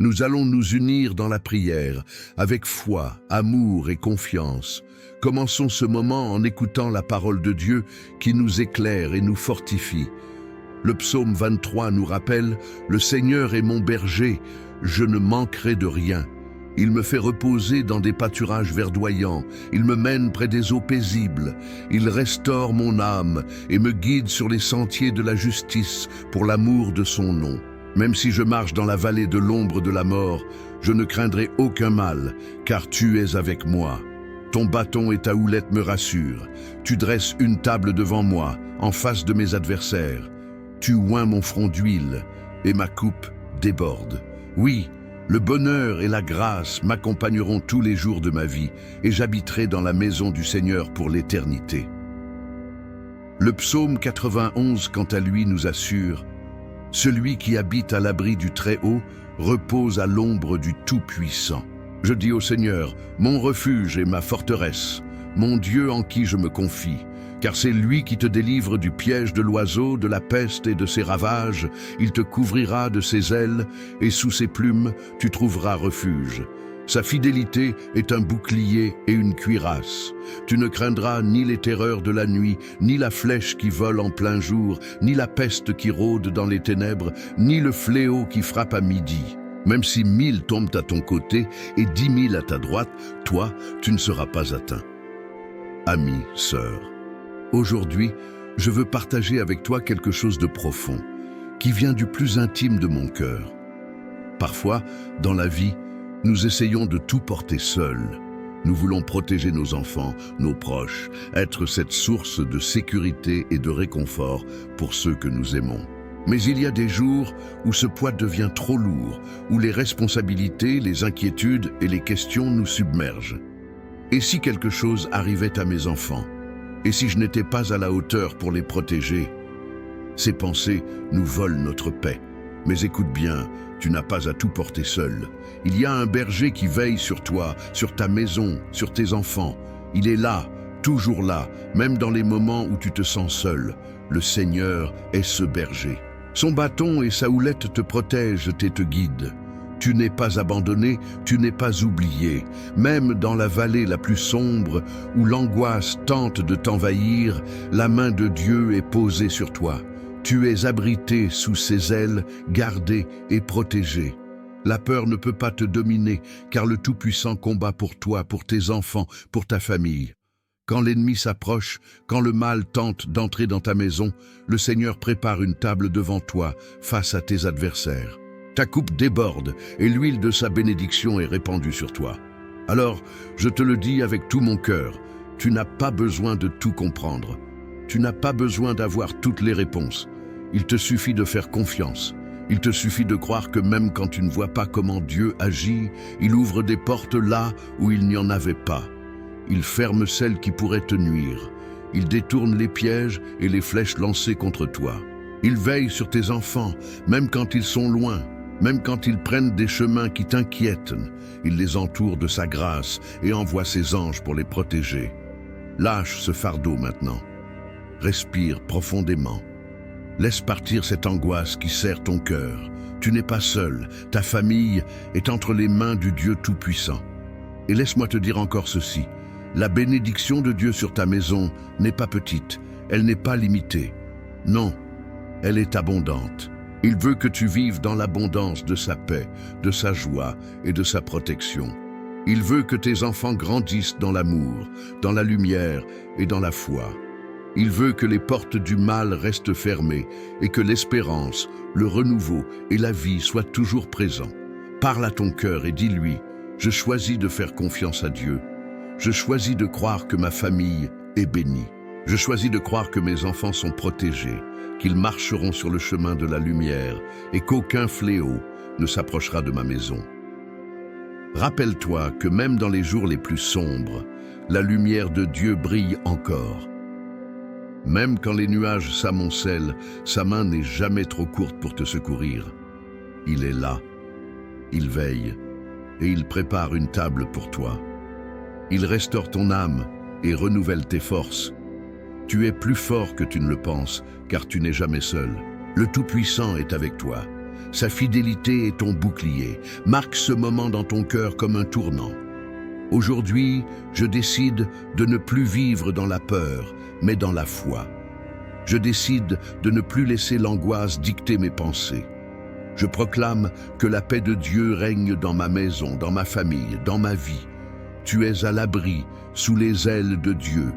Nous allons nous unir dans la prière, avec foi, amour et confiance. Commençons ce moment en écoutant la parole de Dieu qui nous éclaire et nous fortifie. Le psaume 23 nous rappelle « Le Seigneur est mon berger, je ne manquerai de rien. Il me fait reposer dans des pâturages verdoyants, il me mène près des eaux paisibles, il restaure mon âme et me guide sur les sentiers de la justice pour l'amour de son nom. Même si je marche dans la vallée de l'ombre de la mort, je ne craindrai aucun mal, car tu es avec moi. Ton bâton et ta houlette me rassurent. Tu dresses une table devant moi, en face de mes adversaires. Tu oins mon front d'huile, et ma coupe déborde. Oui, le bonheur et la grâce m'accompagneront tous les jours de ma vie, et j'habiterai dans la maison du Seigneur pour l'éternité. Le psaume 91, quant à lui, nous assure « Celui qui habite à l'abri du Très-Haut repose à l'ombre du Tout-Puissant. Je dis au Seigneur, mon refuge et ma forteresse, mon Dieu en qui je me confie. Car c'est lui qui te délivre du piège de l'oiseau, de la peste et de ses ravages. Il te couvrira de ses ailes, et sous ses plumes, tu trouveras refuge. Sa fidélité est un bouclier et une cuirasse. Tu ne craindras ni les terreurs de la nuit, ni la flèche qui vole en plein jour, ni la peste qui rôde dans les ténèbres, ni le fléau qui frappe à midi. Même si 1000 tombent à ton côté et 10 000 à ta droite, toi, tu ne seras pas atteint. Amis, sœurs, aujourd'hui, je veux partager avec toi quelque chose de profond, qui vient du plus intime de mon cœur. Parfois, dans la vie, nous essayons de tout porter seuls. Nous voulons protéger nos enfants, nos proches, être cette source de sécurité et de réconfort pour ceux que nous aimons. Mais il y a des jours où ce poids devient trop lourd, où les responsabilités, les inquiétudes et les questions nous submergent. Et si quelque chose arrivait à mes enfants? Et si je n'étais pas à la hauteur pour les protéger? Ces pensées nous volent notre paix. Mais écoute bien, tu n'as pas à tout porter seul. Il y a un berger qui veille sur toi, sur ta maison, sur tes enfants. Il est là, toujours là, même dans les moments où tu te sens seul. Le Seigneur est ce berger. Son bâton et sa houlette te protègent et te guident. Tu n'es pas abandonné, tu n'es pas oublié. Même dans la vallée la plus sombre, où l'angoisse tente de t'envahir, la main de Dieu est posée sur toi. Tu es abrité sous ses ailes, gardé et protégé. La peur ne peut pas te dominer, car le Tout-Puissant combat pour toi, pour tes enfants, pour ta famille. Quand l'ennemi s'approche, quand le mal tente d'entrer dans ta maison, le Seigneur prépare une table devant toi, face à tes adversaires. Ta coupe déborde et l'huile de sa bénédiction est répandue sur toi. Alors, je te le dis avec tout mon cœur, tu n'as pas besoin de tout comprendre. Tu n'as pas besoin d'avoir toutes les réponses. Il te suffit de faire confiance. Il te suffit de croire que même quand tu ne vois pas comment Dieu agit, il ouvre des portes là où il n'y en avait pas. Il ferme celles qui pourraient te nuire. Il détourne les pièges et les flèches lancées contre toi. Il veille sur tes enfants, même quand ils sont loin, même quand ils prennent des chemins qui t'inquiètent. Il les entoure de sa grâce et envoie ses anges pour les protéger. Lâche ce fardeau maintenant. Respire profondément. Laisse partir cette angoisse qui serre ton cœur. Tu n'es pas seul, ta famille est entre les mains du Dieu Tout-Puissant. Et laisse-moi te dire encore ceci. La bénédiction de Dieu sur ta maison n'est pas petite, elle n'est pas limitée. Non, elle est abondante. Il veut que tu vives dans l'abondance de sa paix, de sa joie et de sa protection. Il veut que tes enfants grandissent dans l'amour, dans la lumière et dans la foi. Il veut que les portes du mal restent fermées et que l'espérance, le renouveau et la vie soient toujours présents. Parle à ton cœur et dis-lui, je choisis de faire confiance à Dieu. Je choisis de croire que ma famille est bénie. Je choisis de croire que mes enfants sont protégés, qu'ils marcheront sur le chemin de la lumière et qu'aucun fléau ne s'approchera de ma maison. Rappelle-toi que même dans les jours les plus sombres, la lumière de Dieu brille encore. Même quand les nuages s'amoncellent, sa main n'est jamais trop courte pour te secourir. Il est là, il veille et il prépare une table pour toi. Il restaure ton âme et renouvelle tes forces. Tu es plus fort que tu ne le penses, car tu n'es jamais seul. Le Tout-Puissant est avec toi. Sa fidélité est ton bouclier. Marque ce moment dans ton cœur comme un tournant. Aujourd'hui, je décide de ne plus vivre dans la peur, mais dans la foi. Je décide de ne plus laisser l'angoisse dicter mes pensées. Je proclame que la paix de Dieu règne dans ma maison, dans ma famille, dans ma vie. Tu es à l'abri, sous les ailes de Dieu.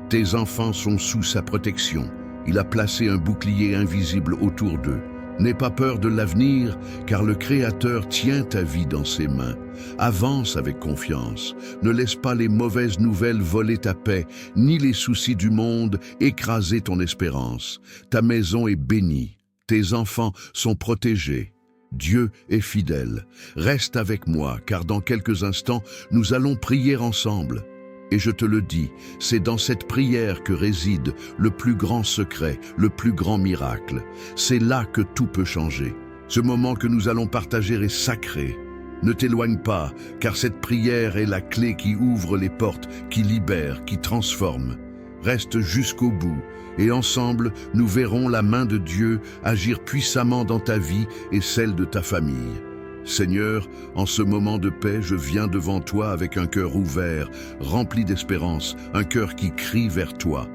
Tes enfants sont sous sa protection. Il a placé un bouclier invisible autour d'eux. N'aie pas peur de l'avenir, car le Créateur tient ta vie dans ses mains. Avance avec confiance. Ne laisse pas les mauvaises nouvelles voler ta paix, ni les soucis du monde écraser ton espérance. Ta maison est bénie. Tes enfants sont protégés. Dieu est fidèle. Reste avec moi, car dans quelques instants, nous allons prier ensemble. Et je te le dis, c'est dans cette prière que réside le plus grand secret, le plus grand miracle. C'est là que tout peut changer. Ce moment que nous allons partager est sacré. Ne t'éloigne pas, car cette prière est la clé qui ouvre les portes, qui libère, qui transforme. Reste jusqu'au bout, et ensemble, nous verrons la main de Dieu agir puissamment dans ta vie et celle de ta famille. Seigneur, en ce moment de paix, je viens devant toi avec un cœur ouvert, rempli d'espérance, un cœur qui crie vers toi.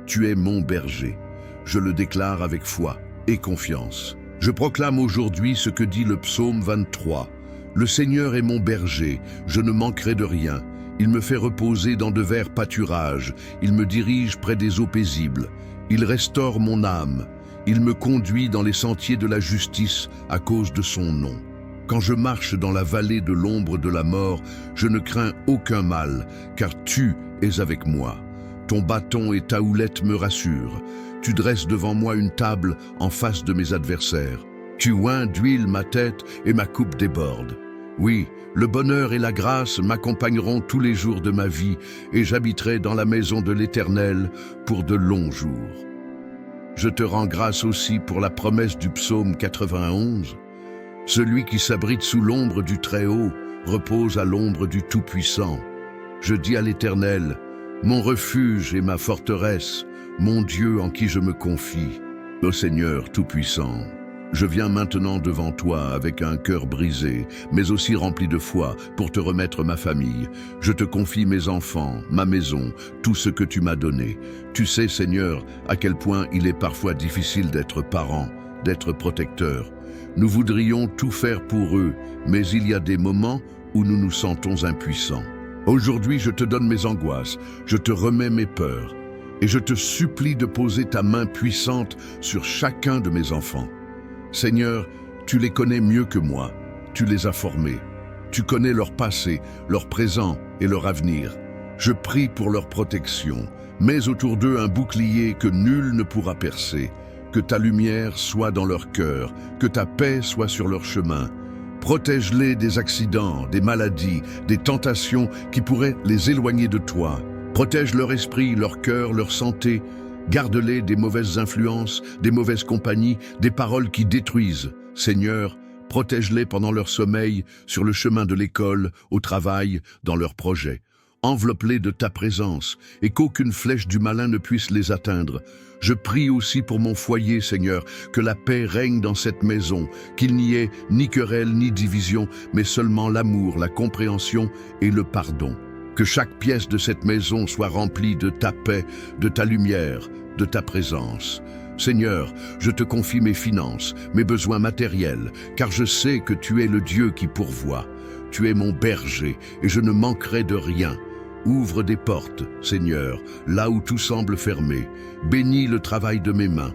Tu es mon berger. Je le déclare avec foi et confiance. Je proclame aujourd'hui ce que dit le psaume 23. Le Seigneur est mon berger, je ne manquerai de rien. Il me fait reposer dans de verts pâturages, il me dirige près des eaux paisibles. Il restaure mon âme, il me conduit dans les sentiers de la justice à cause de son nom. Quand je marche dans la vallée de l'ombre de la mort, je ne crains aucun mal, car tu es avec moi. Ton bâton et ta houlette me rassurent. Tu dresses devant moi une table en face de mes adversaires. Tu oins d'huile ma tête et ma coupe déborde. Oui, le bonheur et la grâce m'accompagneront tous les jours de ma vie et j'habiterai dans la maison de l'Éternel pour de longs jours. Je te rends grâce aussi pour la promesse du psaume 91. Celui qui s'abrite sous l'ombre du Très-Haut repose à l'ombre du Tout-Puissant. Je dis à l'Éternel, mon refuge et ma forteresse, mon Dieu en qui je me confie. Ô Seigneur Tout-Puissant, je viens maintenant devant toi avec un cœur brisé, mais aussi rempli de foi, pour te remettre ma famille. Je te confie mes enfants, ma maison, tout ce que tu m'as donné. Tu sais, Seigneur, à quel point il est parfois difficile d'être parent, d'être protecteur. Nous voudrions tout faire pour eux, mais il y a des moments où nous nous sentons impuissants. Aujourd'hui, je te donne mes angoisses, je te remets mes peurs, et je te supplie de poser ta main puissante sur chacun de mes enfants. Seigneur, tu les connais mieux que moi, tu les as formés. Tu connais leur passé, leur présent et leur avenir. Je prie pour leur protection. Mets autour d'eux un bouclier que nul ne pourra percer. Que ta lumière soit dans leur cœur, que ta paix soit sur leur chemin. Protège-les des accidents, des maladies, des tentations qui pourraient les éloigner de toi. Protège leur esprit, leur cœur, leur santé. Garde-les des mauvaises influences, des mauvaises compagnies, des paroles qui détruisent. Seigneur, protège-les pendant leur sommeil, sur le chemin de l'école, au travail, dans leurs projets. Enveloppe-les de ta présence et qu'aucune flèche du malin ne puisse les atteindre. Je prie aussi pour mon foyer, Seigneur, que la paix règne dans cette maison, qu'il n'y ait ni querelle ni division, mais seulement l'amour, la compréhension et le pardon. Que chaque pièce de cette maison soit remplie de ta paix, de ta lumière, de ta présence. Seigneur, je te confie mes finances, mes besoins matériels, car je sais que tu es le Dieu qui pourvoit. Tu es mon berger et je ne manquerai de rien. Ouvre des portes, Seigneur, là où tout semble fermé. Bénis le travail de mes mains.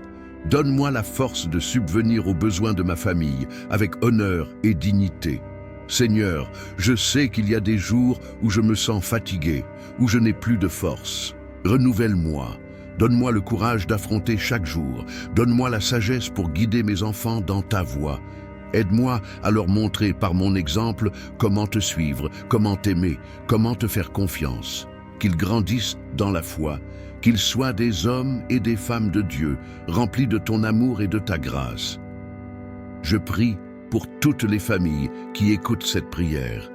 Donne-moi la force de subvenir aux besoins de ma famille avec honneur et dignité. Seigneur, je sais qu'il y a des jours où je me sens fatigué, où je n'ai plus de force. Renouvelle-moi. Donne-moi le courage d'affronter chaque jour. Donne-moi la sagesse pour guider mes enfants dans ta voie. Aide-moi à leur montrer par mon exemple comment te suivre, comment t'aimer, comment te faire confiance. Qu'ils grandissent dans la foi, qu'ils soient des hommes et des femmes de Dieu, remplis de ton amour et de ta grâce. Je prie pour toutes les familles qui écoutent cette prière.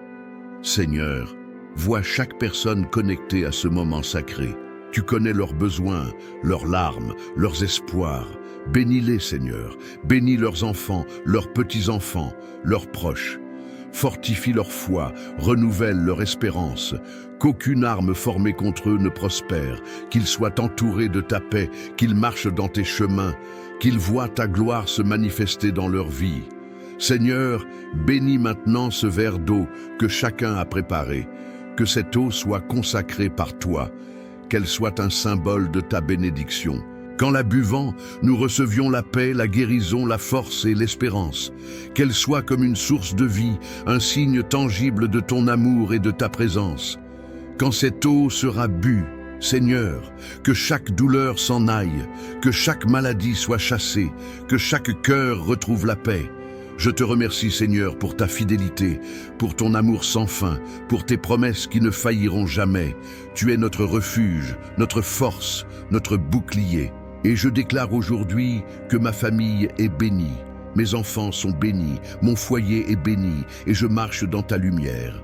Seigneur, vois chaque personne connectée à ce moment sacré. Tu connais leurs besoins, leurs larmes, leurs espoirs. Bénis-les, Seigneur. Bénis leurs enfants, leurs petits-enfants, leurs proches. Fortifie leur foi, renouvelle leur espérance. Qu'aucune arme formée contre eux ne prospère, qu'ils soient entourés de ta paix, qu'ils marchent dans tes chemins, qu'ils voient ta gloire se manifester dans leur vie. Seigneur, bénis maintenant ce verre d'eau que chacun a préparé, que cette eau soit consacrée par toi, qu'elle soit un symbole de ta bénédiction. Qu'en la buvant, nous recevions la paix, la guérison, la force et l'espérance. Qu'elle soit comme une source de vie, un signe tangible de ton amour et de ta présence. Quand cette eau sera bue, Seigneur, que chaque douleur s'en aille, que chaque maladie soit chassée, que chaque cœur retrouve la paix. Je te remercie, Seigneur, pour ta fidélité, pour ton amour sans fin, pour tes promesses qui ne failliront jamais. Tu es notre refuge, notre force, notre bouclier. Et je déclare aujourd'hui que ma famille est bénie, mes enfants sont bénis, mon foyer est béni, et je marche dans ta lumière.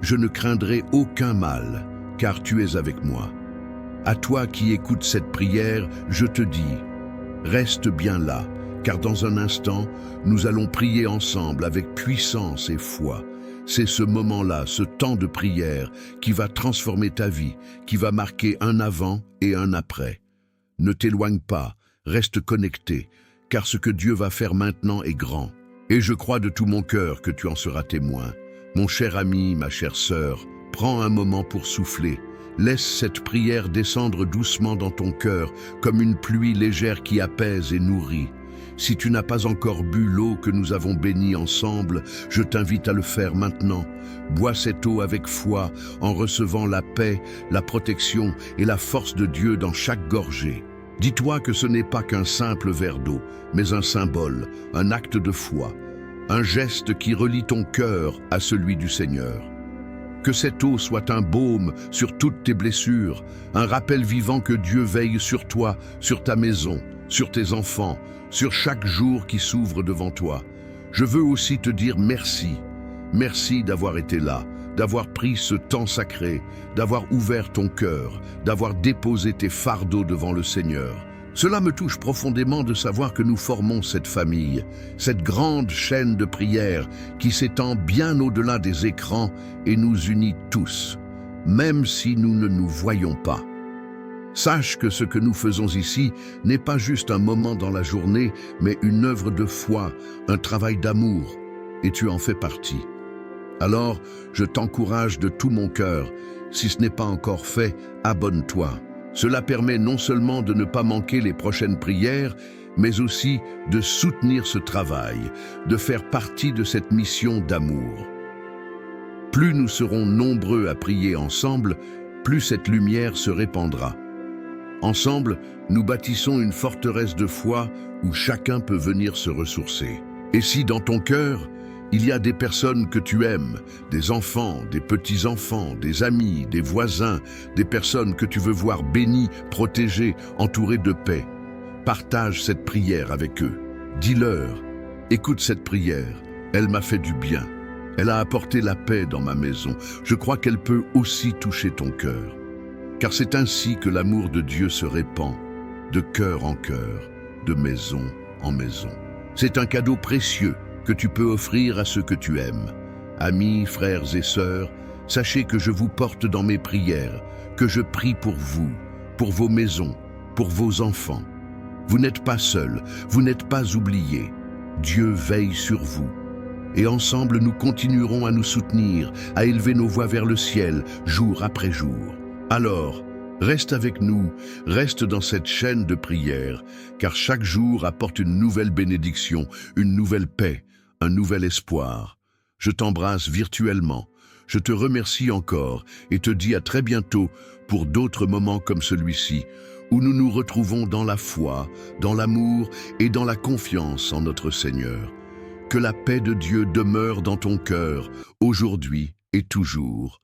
Je ne craindrai aucun mal, car tu es avec moi. À toi qui écoutes cette prière, je te dis, reste bien là, car dans un instant, nous allons prier ensemble avec puissance et foi. C'est ce moment-là, ce temps de prière, qui va transformer ta vie, qui va marquer un avant et un après. Ne t'éloigne pas, reste connecté, car ce que Dieu va faire maintenant est grand. Et je crois de tout mon cœur que tu en seras témoin. Mon cher ami, ma chère sœur, prends un moment pour souffler. Laisse cette prière descendre doucement dans ton cœur, comme une pluie légère qui apaise et nourrit. Si tu n'as pas encore bu l'eau que nous avons bénie ensemble, je t'invite à le faire maintenant. Bois cette eau avec foi, en recevant la paix, la protection et la force de Dieu dans chaque gorgée. Dis-toi que ce n'est pas qu'un simple verre d'eau, mais un symbole, un acte de foi, un geste qui relie ton cœur à celui du Seigneur. Que cette eau soit un baume sur toutes tes blessures, un rappel vivant que Dieu veille sur toi, sur ta maison, sur tes enfants, sur chaque jour qui s'ouvre devant toi. Je veux aussi te dire merci. Merci d'avoir été là, d'avoir pris ce temps sacré, d'avoir ouvert ton cœur, d'avoir déposé tes fardeaux devant le Seigneur. Cela me touche profondément de savoir que nous formons cette famille, cette grande chaîne de prière qui s'étend bien au-delà des écrans et nous unit tous, même si nous ne nous voyons pas. Sache que ce que nous faisons ici n'est pas juste un moment dans la journée, mais une œuvre de foi, un travail d'amour, et tu en fais partie. Alors, je t'encourage de tout mon cœur, si ce n'est pas encore fait, abonne-toi. Cela permet non seulement de ne pas manquer les prochaines prières, mais aussi de soutenir ce travail, de faire partie de cette mission d'amour. Plus nous serons nombreux à prier ensemble, plus cette lumière se répandra. Ensemble, nous bâtissons une forteresse de foi où chacun peut venir se ressourcer. Et si dans ton cœur, il y a des personnes que tu aimes, des enfants, des petits-enfants, des amis, des voisins, des personnes que tu veux voir bénies, protégées, entourées de paix, partage cette prière avec eux. Dis-leur, écoute cette prière, elle m'a fait du bien. Elle a apporté la paix dans ma maison. Je crois qu'elle peut aussi toucher ton cœur. Car c'est ainsi que l'amour de Dieu se répand, de cœur en cœur, de maison en maison. C'est un cadeau précieux que tu peux offrir à ceux que tu aimes. Amis, frères et sœurs, sachez que je vous porte dans mes prières, que je prie pour vous, pour vos maisons, pour vos enfants. Vous n'êtes pas seuls, vous n'êtes pas oubliés. Dieu veille sur vous. Et ensemble, nous continuerons à nous soutenir, à élever nos voix vers le ciel, jour après jour. Alors, reste avec nous, reste dans cette chaîne de prière, car chaque jour apporte une nouvelle bénédiction, une nouvelle paix, un nouvel espoir. Je t'embrasse virtuellement, je te remercie encore et te dis à très bientôt pour d'autres moments comme celui-ci, où nous nous retrouvons dans la foi, dans l'amour et dans la confiance en notre Seigneur. Que la paix de Dieu demeure dans ton cœur, aujourd'hui et toujours.